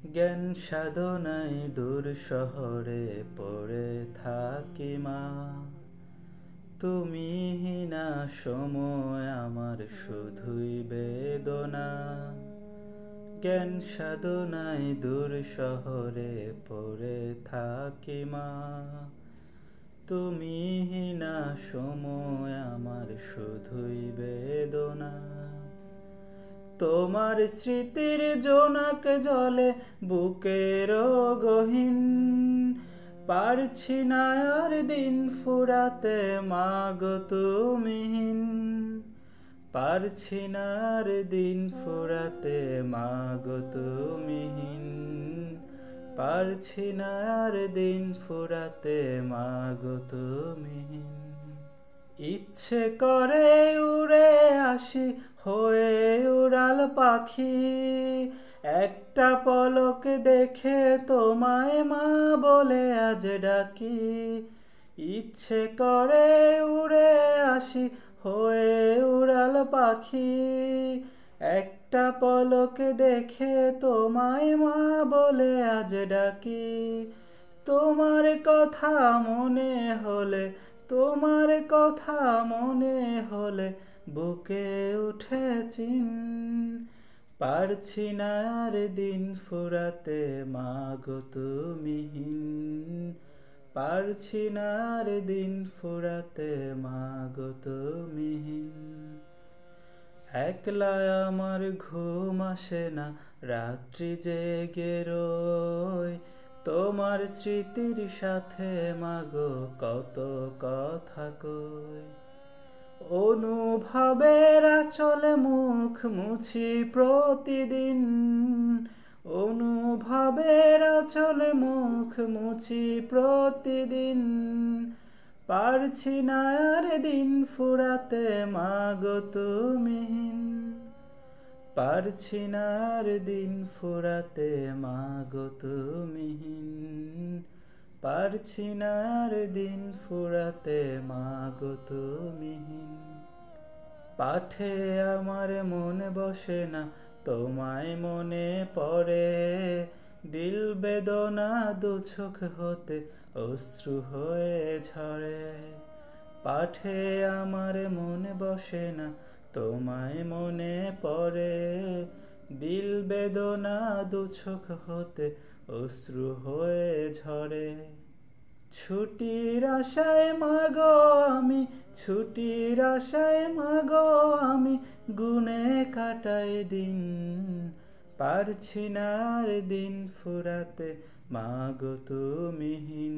জ্ঞান সাধনায় দূর শহরে পড়ে থাকি মা, তুমিহীনা সময় আমার শুধুই বেদনা। জ্ঞান সাধনায় দূর শহরে পড়ে থাকি মা, তুমিহীনা সময় আমার শুধুই বেদনা। তোমার স্মৃতির জোনাক জলে বুকের গহীন, পারছি না আর দিন ফুরাতে মাগো তুমিহীন। পারছি না আর দিন ফুরাতে মাগো তুমিহীন। পারছি না আর দিন ফুরাতে মাগো তুমিহীন। ইচ্ছে করে উড়ে আসি হয়ে উড়াল পাখি, একটা পলক দেখে তোমায় মা বলে আজ ডাকি। ইচ্ছে করে উড়ে আসি হয়ে উড়াল পাখি, একটা পলক দেখে তোমায় মা বলে আজ ডাকি। তোমার কথা মনে হলে, তোমার কথা মনে হলে বুকে উঠে চিন। পারছি না আর দিন ফুরাতে মাগো তুমিহীন। পারছি না আর দিন ফুরাতে মাগো তুমিহীন। একলা আমার ঘুম আসে না, রাত্রি জেগে রই, তোমার স্মৃতির সাথে মাগো কত কথা কই। অনুভবের আঁচলে মুখ মুছি প্রতিদিন, অনুভবের আঁচলে মুখ মুছি প্রতিদিন। পারছি না আর দিন ফুরাতে মাগো তুমিহীন। পারছি না আর দিন ফুরাতে মাগো তুমিহীন। পারছি না আর দিন ফুরাতে মাগো তুমিহীন। পাঠে আমার মন বসে না, তোমায় মনে পড়ে, দিল বেদনা দু চোখ হতে অশ্রু হয়ে ঝরে। পাঠে আমার মন বসে না, তোমায় মনে পড়ে, দিল বেদনা দু চোখ হতে অশ্রু হয়ে ঝরে। ছুটির আশায় মাগো আমি, ছুটির আশায় মাগো আমি গুনে কাটাই দিন। পারছি না আর দিন ফুরাতে মাগো তুমিহীন।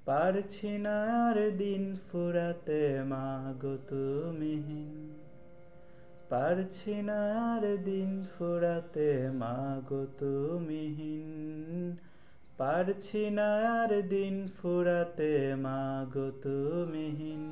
পারছি না আর দিন ফুরাতে মাগো তুমিহীন। পারছি না আর দিন ফুরাতে মাগো তুমিহীন। পারছি না আর দিন ফুরাতে মাগো তুমিহীন।